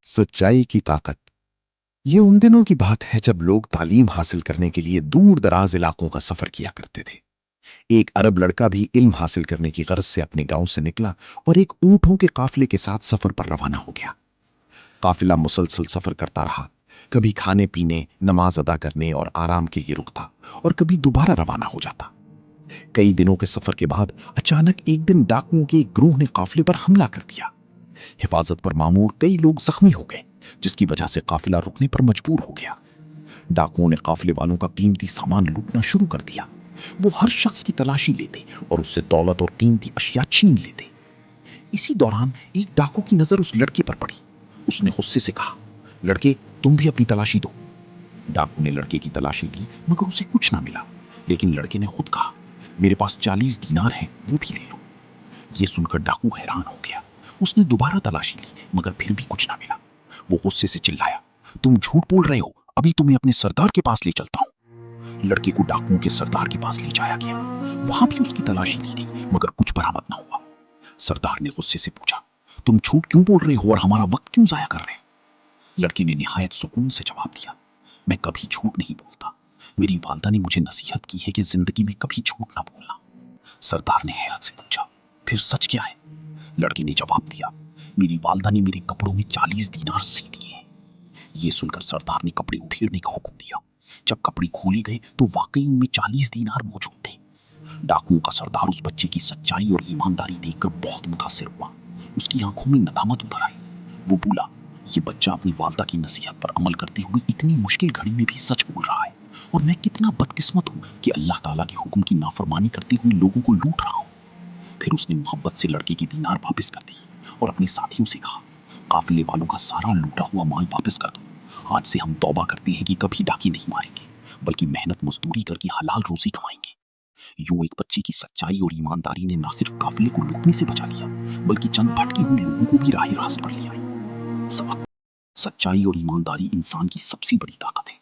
सच्चाई की ताकत। ये उन दिनों की बात है जब लोग तालीम हासिल करने के लिए दूर दराज इलाकों का सफर किया करते थे। एक अरब लड़का भी इल्म हासिल करने की गर्ज से अपने गांव से निकला और एक ऊंटों के काफिले के साथ सफर पर रवाना हो गया। काफिला मुसलसल सफर करता रहा, कभी खाने पीने, नमाज अदा करने और आराम के लिए रुकता और कभी दोबारा रवाना हो जाता। कई दिनों के सफर के बाद अचानक एक दिन डाकुओं के एक ग्रोह ने काफिले पर हमला कर दिया। हिफाजत पर मामूर कई लोग जख्मी हो गए, जिसकी वजह से काफिला रुकने पर मजबूर हो गया। डाकुओं ने काफिले वालों का कीमती सामान लूटना शुरू कर दिया। वो हर शख्स की तलाशी लेते और उससे दौलत और कीमती अशिया छीन लेते। इसी दौरान एक डाकू की नजर उस लड़के पर पड़ी। उसने गुस्से से कहा, लड़के, तुम भी अपनी तलाशी दो। डाकू ने लड़के की तलाशी ली, मगर उसे कुछ ना मिला। लेकिन लड़के ने खुद कहा, मेरे पास 40 दीनार हैं, वो भी ले लो। ये सुनकर डाकू हैरान हो गया। उसने दोबारा तलाशी ली, मगर फिर भी कुछ ना मिला। वो गुस्से से चिल्लाया, तुम झूठ बोल रहे हो, अभी तुम्हें अपने सरदार के पास ले चलता हूं। लड़के को डाकुओं के सरदार के पास ले जाया गया। वहां भी उसकी तलाशी ली गई, मगर कुछ बरामद ना हुआ। सरदार ने गुस्से से पूछा, तुम झूठ क्यों बोल रहे हो और हमारा वक्त क्यों जाया कर रहे हो? लड़के ने निहायत सुकून से जवाब दिया, मैं कभी झूठ नहीं बोलता। मेरी वालदा ने मुझे नसीहत की है कि जिंदगी में कभी झूठ ना बोलना। सरदार ने हैरत से पूछा, फिर सच क्या है? लड़के ने जवाब दिया, मेरी वालदा ने मेरे कपड़ों में 40 दीनार सी दिए हैं। ये सुनकर सरदार ने कपड़े उधेड़ने का हुक्म दिया। जब कपड़े खोले गए तो वाकई उनमें 40 दीनार मौजूद थे। डाकुओं का सरदार उस बच्चे की सच्चाई और ईमानदारी देखकर बहुत मुतासिर हुआ। उसकी आंखों में नदामत उतर आई। वो बोला, ये बच्चा अपनी वालदा की नसीहत पर अमल करते हुए इतनी मुश्किल घड़ी में भी सच बोल रहा है, और मैं कितना बदकिस्मत हूँ कि अल्लाह ताला के हुक्म की नाफरमानी करते हुए लोगों को लूट रहा हूँ। फिर उसने मोहब्बत से लड़के की दीनार वापस कर दी और अपने साथियों से कहा, काफिले वालों का सारा लूटा हुआ माल वापस कर दो। आज से हम तौबा करते हैं कि कभी डाकी नहीं मारेंगे, बल्कि मेहनत मजदूरी करके हलाल रोजी कमाएंगे। यूं एक बच्चे की सच्चाई और ईमानदारी ने न सिर्फ काफिले को लूटने से बचा लिया, बल्कि चंद भटके हुए लोगों को भी राह रास्त पर ले आई। सच्चाई और ईमानदारी इंसान की सबसे बड़ी ताकत है।